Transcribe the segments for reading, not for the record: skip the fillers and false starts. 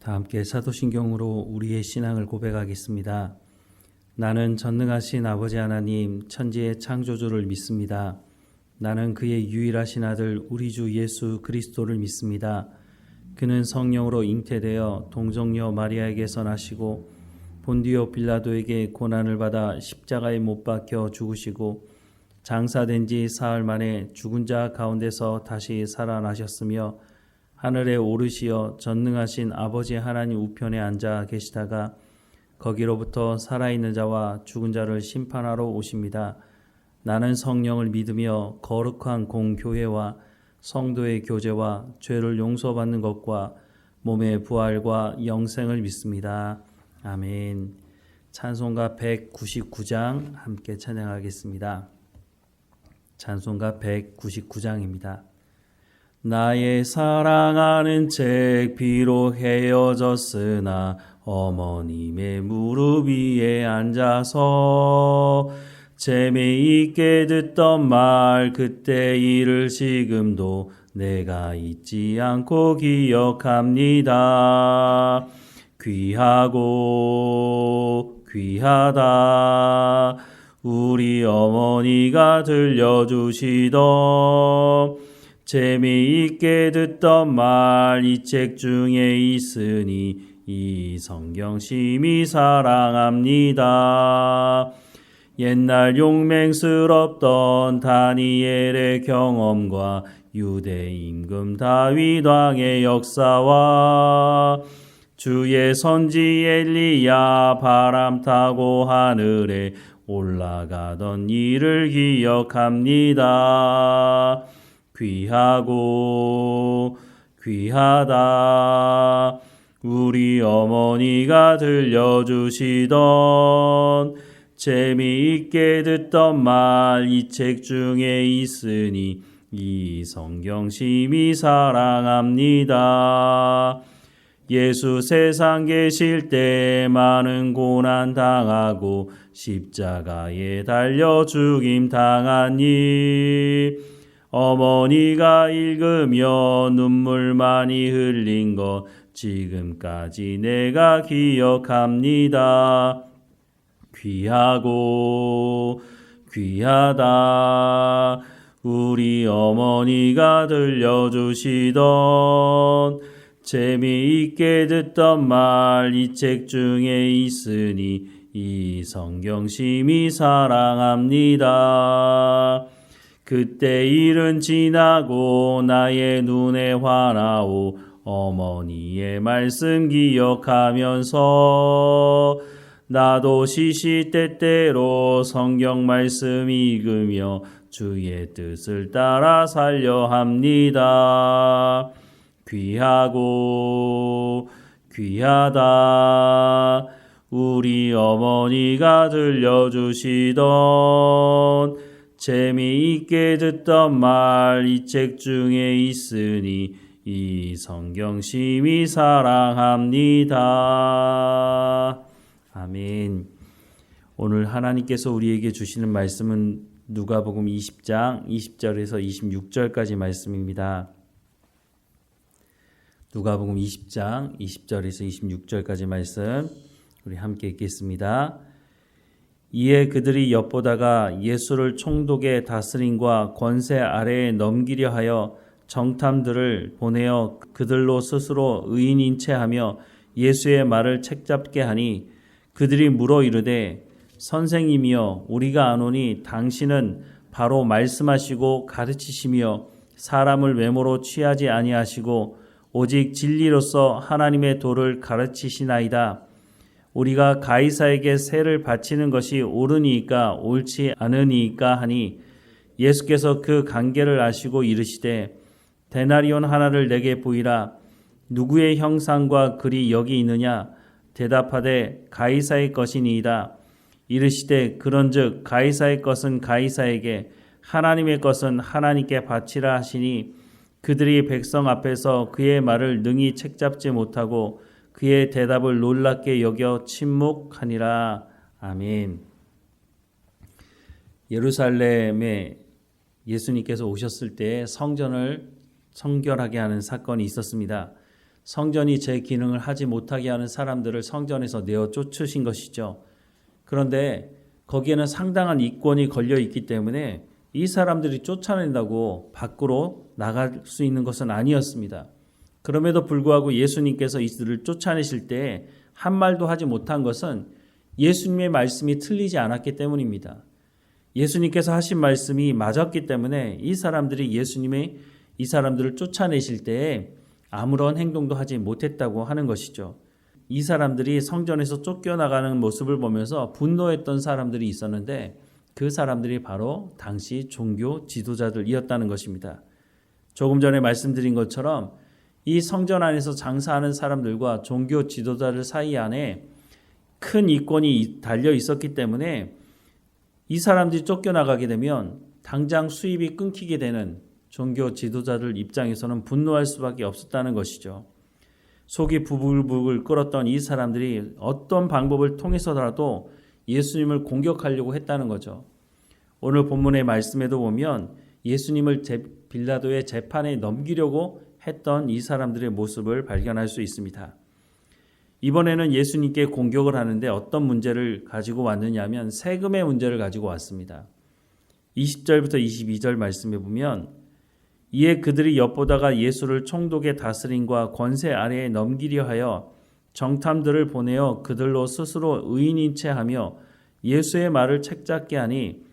다 함께 사도신경으로 우리의 신앙을 고백하겠습니다. 나는 전능하신 아버지 하나님 천지의 창조주를 믿습니다. 나는 그의 유일하신 아들 우리 주 예수 그리스도를 믿습니다. 그는 성령으로 잉태되어 동정녀 마리아에게서 나시고 본디오 빌라도에게 고난을 받아 십자가에 못 박혀 죽으시고 장사된 지 사흘 만에 죽은 자 가운데서 다시 살아나셨으며 하늘에 오르시어 전능하신 아버지 하나님 우편에 앉아 계시다가 거기로부터 살아있는 자와 죽은 자를 심판하러 오십니다. 나는 성령을 믿으며 거룩한 공교회와 성도의 교제와 죄를 용서받는 것과 몸의 부활과 영생을 믿습니다. 아멘. 찬송가 199장 함께 찬양하겠습니다. 찬송가 199장입니다. 나의 사랑하는 책 비록 헤어졌으나 어머님의 무릎 위에 앉아서 재미있게 듣던 말 그때 일을 지금도 내가 잊지 않고 기억합니다. 귀하고 귀하다 우리 어머니가 들려주시던 재미있게 듣던 말 이 책 중에 있으니 이 성경 심히 사랑합니다. 옛날 용맹스럽던 다니엘의 경험과 유대 임금 다윗 왕의 역사와 주의 선지 엘리야 바람 타고 하늘에 올라가던 일을 기억합니다. 귀하고 귀하다 우리 어머니가 들려주시던 재미있게 듣던 말 이 책 중에 있으니 이 성경 심히 사랑합니다. 예수 세상 계실 때 많은 고난 당하고 십자가에 달려 죽임 당한 일 어머니가 읽으며 눈물 많이 흘린 것 지금까지 내가 기억합니다. 귀하고 귀하다 우리 어머니가 들려주시던 재미있게 듣던 말 이 책 중에 있으니 이 성경 심히 사랑합니다. 그때 일은 지나고 나의 눈에 환하오 어머니의 말씀 기억하면서 나도 시시때때로 성경 말씀 읽으며 주의 뜻을 따라 살려 합니다. 귀하고 귀하다 우리 어머니가 들려주시던 재미있게 듣던 말 이 책 중에 있으니 이 성경 심히 사랑합니다. 아멘. 오늘 하나님께서 우리에게 주시는 말씀은 누가복음 20장 20절에서 26절까지 말씀입니다. 누가복음 20장 20절에서 26절까지 말씀 우리 함께 읽겠습니다. 이에 그들이 엿보다가 예수를 총독의 다스림과 권세 아래에 넘기려 하여 정탐들을 보내어 그들로 스스로 의인인 채 하며 예수의 말을 책잡게 하니 그들이 물어 이르되 선생님이여 우리가 아노니 당신은 바로 말씀하시고 가르치시며 사람을 외모로 취하지 아니하시고 오직 진리로서 하나님의 도를 가르치시나이다. 우리가 가이사에게 세를 바치는 것이 옳으니까 옳지 않으니까 하니 예수께서 그 관계를 아시고 이르시되 데나리온 하나를 내게 보이라. 누구의 형상과 글이 여기 있느냐? 대답하되 가이사의 것이니이다. 이르시되 그런즉 가이사의 것은 가이사에게 하나님의 것은 하나님께 바치라 하시니 그들이 백성 앞에서 그의 말을 능히 책잡지 못하고 그의 대답을 놀랍게 여겨 침묵하니라. 아멘. 예루살렘에 예수님께서 오셨을 때 성전을 성결하게 하는 사건이 있었습니다. 성전이 제 기능을 하지 못하게 하는 사람들을 성전에서 내어 쫓으신 것이죠. 그런데 거기에는 상당한 이권이 걸려 있기 때문에 이 사람들이 쫓아낸다고 밖으로 나갈 수 있는 것은 아니었습니다. 그럼에도 불구하고 예수님께서 이들을 쫓아내실 때 한 말도 하지 못한 것은 예수님의 말씀이 틀리지 않았기 때문입니다. 예수님께서 하신 말씀이 맞았기 때문에 이 사람들이 예수님의 이 사람들을 쫓아내실 때에 아무런 행동도 하지 못했다고 하는 것이죠. 이 사람들이 성전에서 쫓겨나가는 모습을 보면서 분노했던 사람들이 있었는데 그 사람들이 바로 당시 종교 지도자들이었다는 것입니다. 조금 전에 말씀드린 것처럼 이 성전 안에서 장사하는 사람들과 종교 지도자들 사이 안에 큰 이권이 달려 있었기 때문에 이 사람들이 쫓겨나가게 되면 당장 수입이 끊기게 되는 종교 지도자들 입장에서는 분노할 수밖에 없었다는 것이죠. 속이 부글부글 끓었던 이 사람들이 어떤 방법을 통해서라도 예수님을 공격하려고 했다는 거죠. 오늘 본문의 말씀에도 보면 예수님을 빌라도의 재판에 넘기려고 했던 이 사람들의 모습을 발견할 수 있습니다. 이번에는 예수님께 공격을 하는데 어떤 문제를 가지고 왔느냐 하면 세금의 문제를 가지고 왔습니다. 20절부터 22절 말씀에 보면 이에 그들이 엿보다가 예수를 총독의 다스림과 권세 아래에 넘기려 하여 정탐들을 보내어 그들로 스스로 의인인 채 하며 예수의 말을 책잡게 하니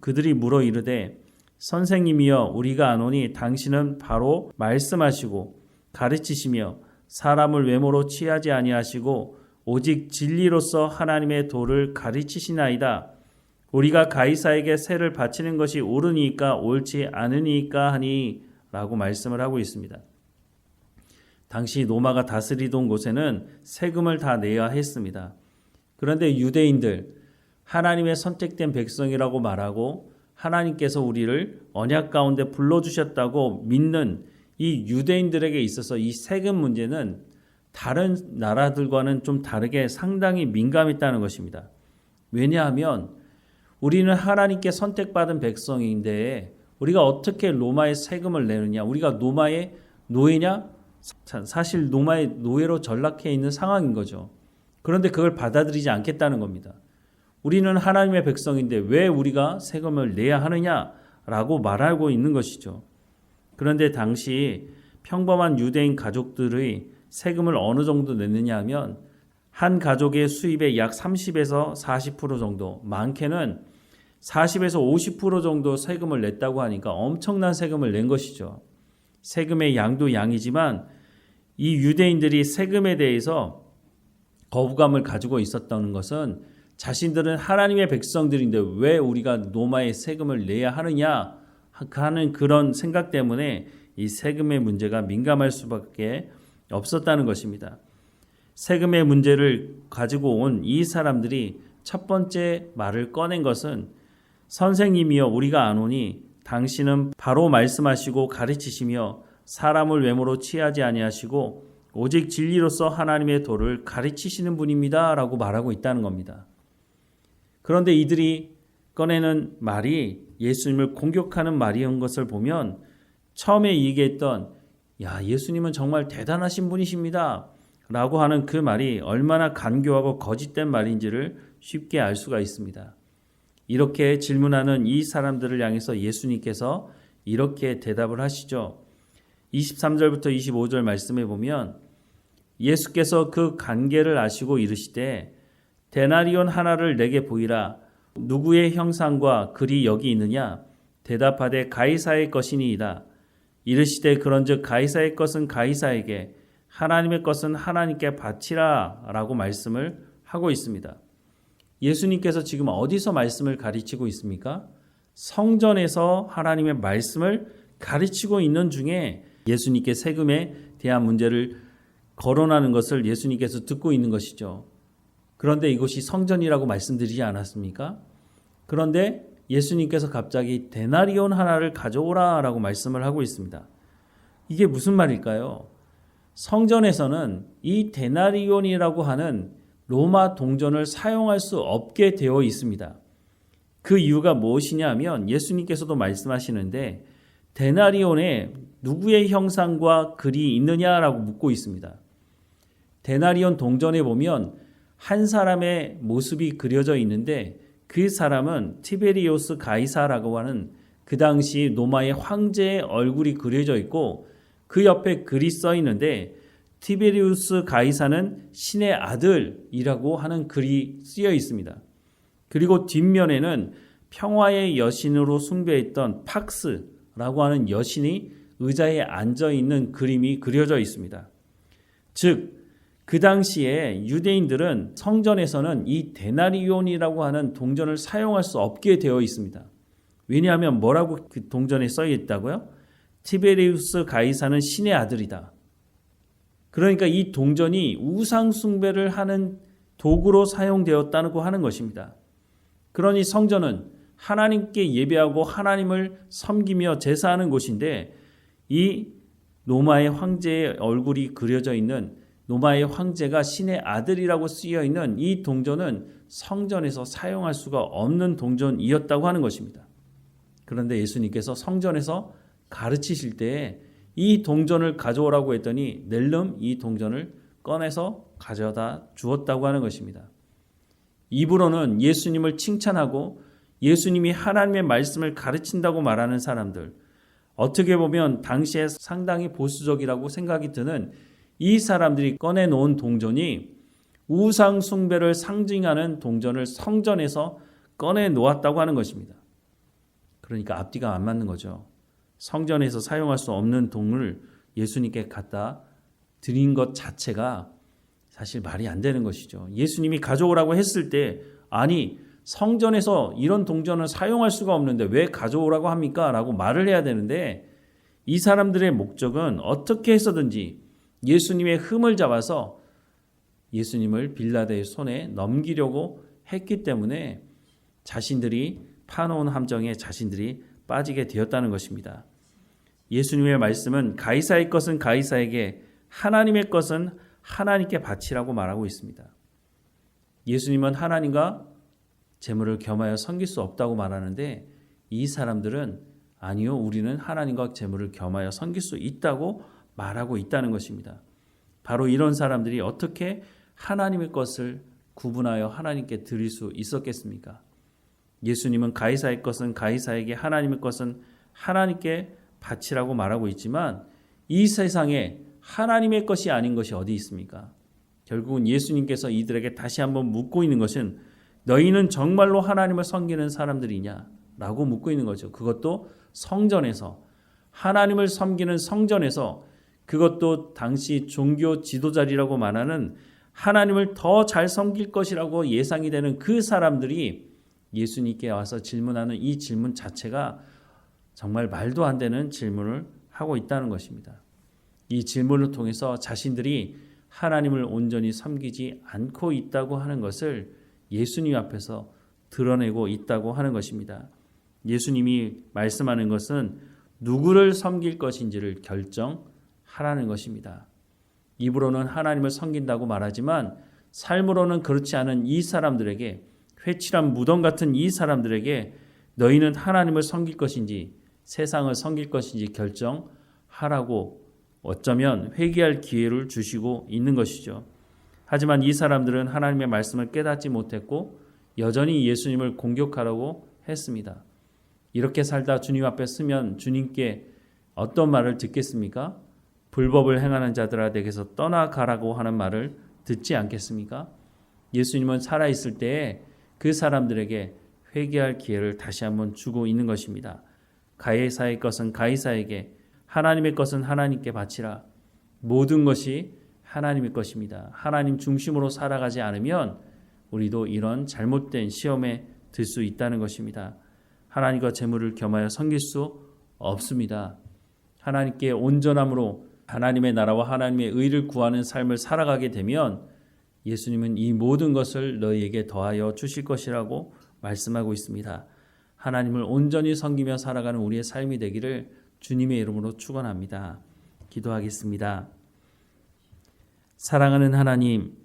그들이 물어 이르되 선생님이여 우리가 아노니 당신은 바로 말씀하시고 가르치시며 사람을 외모로 취하지 아니하시고 오직 진리로서 하나님의 도를 가르치시나이다. 우리가 가이사에게 세를 바치는 것이 옳으니까 옳지 않으니까 하니 라고 말씀을 하고 있습니다. 당시 로마가 다스리던 곳에는 세금을 다 내야 했습니다. 그런데 유대인들, 하나님의 선택된 백성이라고 말하고 하나님께서 우리를 언약 가운데 불러주셨다고 믿는 이 유대인들에게 있어서 이 세금 문제는 다른 나라들과는 좀 다르게 상당히 민감했다는 것입니다. 왜냐하면 우리는 하나님께 선택받은 백성인데 우리가 어떻게 로마의 세금을 내느냐? 우리가 로마의 노예냐? 사실 로마의 노예로 전락해 있는 상황인 거죠. 그런데 그걸 받아들이지 않겠다는 겁니다. 우리는 하나님의 백성인데 왜 우리가 세금을 내야 하느냐라고 말하고 있는 것이죠. 그런데 당시 평범한 유대인 가족들의 세금을 어느 정도 냈느냐 하면 한 가족의 수입의 약 30에서 40% 정도, 많게는 40에서 50% 정도 세금을 냈다고 하니까 엄청난 세금을 낸 것이죠. 세금의 양도 양이지만 이 유대인들이 세금에 대해서 거부감을 가지고 있었던 것은 자신들은 하나님의 백성들인데 왜 우리가 로마의 세금을 내야 하느냐 하는 그런 생각 때문에 이 세금의 문제가 민감할 수밖에 없었다는 것입니다. 세금의 문제를 가지고 온 이 사람들이 첫 번째 말을 꺼낸 것은 선생님이여 우리가 아노니 당신은 바로 말씀하시고 가르치시며 사람을 외모로 취하지 아니하시고 오직 진리로서 하나님의 도를 가르치시는 분입니다 라고 말하고 있다는 겁니다. 그런데 이들이 꺼내는 말이 예수님을 공격하는 말이었던 것을 보면 처음에 얘기했던 야 예수님은 정말 대단하신 분이십니다 라고 하는 그 말이 얼마나 간교하고 거짓된 말인지를 쉽게 알 수가 있습니다. 이렇게 질문하는 이 사람들을 향해서 예수님께서 이렇게 대답을 하시죠. 23절부터 25절 말씀에 보면 예수께서 그 관계를 아시고 이르시되 데나리온 하나를 내게 보이라. 누구의 형상과 글이 여기 있느냐? 대답하되 가이사의 것이니이다. 이르시되 그런즉 가이사의 것은 가이사에게 하나님의 것은 하나님께 바치라 라고 말씀을 하고 있습니다. 예수님께서 지금 어디서 말씀을 가르치고 있습니까? 성전에서 하나님의 말씀을 가르치고 있는 중에 예수님께 세금에 대한 문제를 거론하는 것을 예수님께서 듣고 있는 것이죠. 그런데 이곳이 성전이라고 말씀드리지 않았습니까? 그런데 예수님께서 갑자기 데나리온 하나를 가져오라 라고 말씀을 하고 있습니다. 이게 무슨 말일까요? 성전에서는 이 데나리온이라고 하는 로마 동전을 사용할 수 없게 되어 있습니다. 그 이유가 무엇이냐 하면 예수님께서도 말씀하시는데 데나리온의 누구의 형상과 글이 있느냐라고 묻고 있습니다. 데나리온 동전에 보면 한 사람의 모습이 그려져 있는데 그 사람은 티베리우스 가이사라고 하는 그 당시 로마의 황제의 얼굴이 그려져 있고 그 옆에 글이 써 있는데 티베리우스 가이사는 신의 아들이라고 하는 글이 쓰여 있습니다. 그리고 뒷면에는 평화의 여신으로 숭배했던 팍스라고 하는 여신이 의자에 앉아 있는 그림이 그려져 있습니다. 즉, 그 당시에 유대인들은 성전에서는 이 데나리온이라고 하는 동전을 사용할 수 없게 되어 있습니다. 왜냐하면 뭐라고 그 동전에 써 있다고요? 티베리우스 가이사는 신의 아들이다. 그러니까 이 동전이 우상 숭배를 하는 도구로 사용되었다고 하는 것입니다. 그러니 성전은 하나님께 예배하고 하나님을 섬기며 제사하는 곳인데 이 로마의 황제의 얼굴이 그려져 있는 로마의 황제가 신의 아들이라고 쓰여 있는 이 동전은 성전에서 사용할 수가 없는 동전이었다고 하는 것입니다. 그런데 예수님께서 성전에서 가르치실 때에 이 동전을 가져오라고 했더니 낼름 이 동전을 꺼내서 가져다 주었다고 하는 것입니다. 입으로는 예수님을 칭찬하고 예수님이 하나님의 말씀을 가르친다고 말하는 사람들, 어떻게 보면 당시에 상당히 보수적이라고 생각이 드는 이 사람들이 꺼내놓은 동전이 우상 숭배를 상징하는 동전을 성전에서 꺼내놓았다고 하는 것입니다. 그러니까 앞뒤가 안 맞는 거죠. 성전에서 사용할 수 없는 동을 예수님께 갖다 드린 것 자체가 사실 말이 안 되는 것이죠. 예수님이 가져오라고 했을 때 아니 성전에서 이런 동전을 사용할 수가 없는데 왜 가져오라고 합니까? 라고 말을 해야 되는데 이 사람들의 목적은 어떻게 해서든지 예수님의 흠을 잡아서 예수님을 빌라도의 손에 넘기려고 했기 때문에 자신들이 파놓은 함정에 자신들이 빠지게 되었다는 것입니다. 예수님의 말씀은 가이사의 것은 가이사에게 하나님의 것은 하나님께 바치라고 말하고 있습니다. 예수님은 하나님과 재물을 겸하여 섬길 수 없다고 말하는데 이 사람들은 아니요, 우리는 하나님과 재물을 겸하여 섬길 수 있다고 말하고 있다는 것입니다. 바로 이런 사람들이 어떻게 하나님의 것을 구분하여 하나님께 드릴 수 있었겠습니까? 예수님은 가이사의 것은 가이사에게 하나님의 것은 하나님께 바치라고 말하고 있지만 이 세상에 하나님의 것이 아닌 것이 어디 있습니까? 결국은 예수님께서 이들에게 다시 한번 묻고 있는 것은 너희는 정말로 하나님을 섬기는 사람들이냐? 라고 묻고 있는 거죠. 그것도 성전에서 하나님을 섬기는 성전에서 그것도 당시 종교 지도자리라고 말하는 하나님을 더 잘 섬길 것이라고 예상이 되는 그 사람들이 예수님께 와서 질문하는 이 질문 자체가 정말 말도 안 되는 질문을 하고 있다는 것입니다. 이 질문을 통해서 자신들이 하나님을 온전히 섬기지 않고 있다고 하는 것을 예수님 앞에서 드러내고 있다고 하는 것입니다. 예수님이 말씀하는 것은 누구를 섬길 것인지를 결정하라는 것입니다. 입으로는 하나님을 섬긴다고 말하지만 삶으로는 그렇지 않은 이 사람들에게, 회칠한 무덤 같은 이 사람들에게 너희는 하나님을 섬길 것인지 세상을 섬길 것인지 결정하라고 어쩌면 회개할 기회를 주시고 있는 것이죠. 하지만 이 사람들은 하나님의 말씀을 깨닫지 못했고 여전히 예수님을 공격하려고 했습니다. 이렇게 살다 주님 앞에 서면 주님께 어떤 말을 듣겠습니까? 불법을 행하는 자들아 내게서 떠나가라고 하는 말을 듣지 않겠습니까? 예수님은 살아있을 때에 그 사람들에게 회개할 기회를 다시 한번 주고 있는 것입니다. 가이사의 것은 가이사에게, 하나님의 것은 하나님께 바치라. 모든 것이 하나님의 것입니다. 하나님 중심으로 살아가지 않으면 우리도 이런 잘못된 시험에 들 수 있다는 것입니다. 하나님과 재물을 겸하여 섬길 수 없습니다. 하나님께 온전함으로 하나님의 나라와 하나님의 의를 구하는 삶을 살아가게 되면 예수님은 이 모든 것을 너희에게 더하여 주실 것이라고 말씀하고 있습니다. 하나님을 온전히 섬기며 살아가는 우리의 삶이 되기를 주님의 이름으로 축원합니다. 기도하겠습니다. 사랑하는 하나님,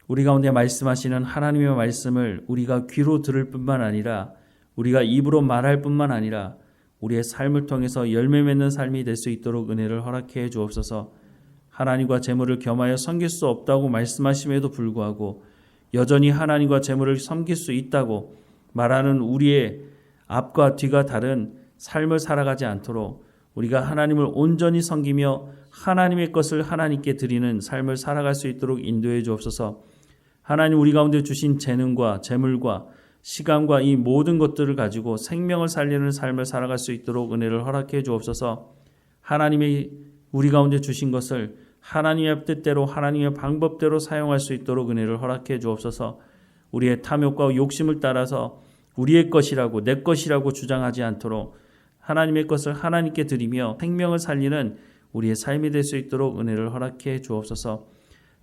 우리 가운데 말씀하시는 하나님의 말씀을 우리가 귀로 들을 뿐만 아니라 우리가 입으로 말할 뿐만 아니라 우리의 삶을 통해서 열매 맺는 삶이 될 수 있도록 은혜를 허락해 주옵소서. 하나님과 재물을 겸하여 섬길 수 없다고 말씀하심에도 불구하고 여전히 하나님과 재물을 섬길 수 있다고 말하는 우리의 앞과 뒤가 다른 삶을 살아가지 않도록 우리가 하나님을 온전히 섬기며 하나님의 것을 하나님께 드리는 삶을 살아갈 수 있도록 인도해 주옵소서. 하나님, 우리 가운데 주신 재능과 재물과 시간과 이 모든 것들을 가지고 생명을 살리는 삶을 살아갈 수 있도록 은혜를 허락해 주옵소서. 하나님이 우리 가운데 주신 것을 하나님의 뜻대로 하나님의 방법대로 사용할 수 있도록 은혜를 허락해 주옵소서. 우리의 탐욕과 욕심을 따라서 우리의 것이라고 내 것이라고 주장하지 않도록 하나님의 것을 하나님께 드리며 생명을 살리는 우리의 삶이 될 수 있도록 은혜를 허락해 주옵소서.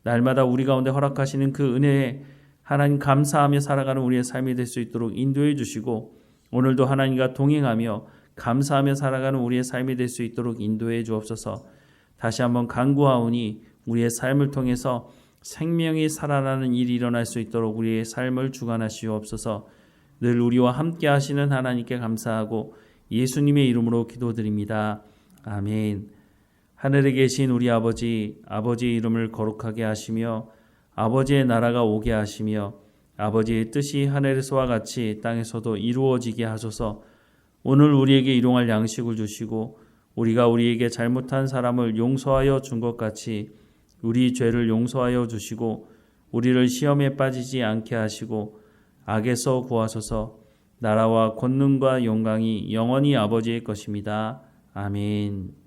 날마다 우리 가운데 허락하시는 그 은혜에 하나님 감사하며 살아가는 우리의 삶이 될 수 있도록 인도해 주시고 오늘도 하나님과 동행하며 감사하며 살아가는 우리의 삶이 될 수 있도록 인도해 주옵소서. 다시 한번 간구하오니 우리의 삶을 통해서 생명이 살아나는 일이 일어날 수 있도록 우리의 삶을 주관하시옵소서. 늘 우리와 함께 하시는 하나님께 감사하고 예수님의 이름으로 기도드립니다. 아멘. 하늘에 계신 우리 아버지, 아버지의 이름을 거룩하게 하시며 아버지의 나라가 오게 하시며 아버지의 뜻이 하늘에서와 같이 땅에서도 이루어지게 하소서. 오늘 우리에게 일용할 양식을 주시고 우리가 우리에게 잘못한 사람을 용서하여 준 것 같이 우리 죄를 용서하여 주시고 우리를 시험에 빠지지 않게 하시고 악에서 구하소서. 나라와 권능과 영광이 영원히 아버지의 것입니다. 아멘.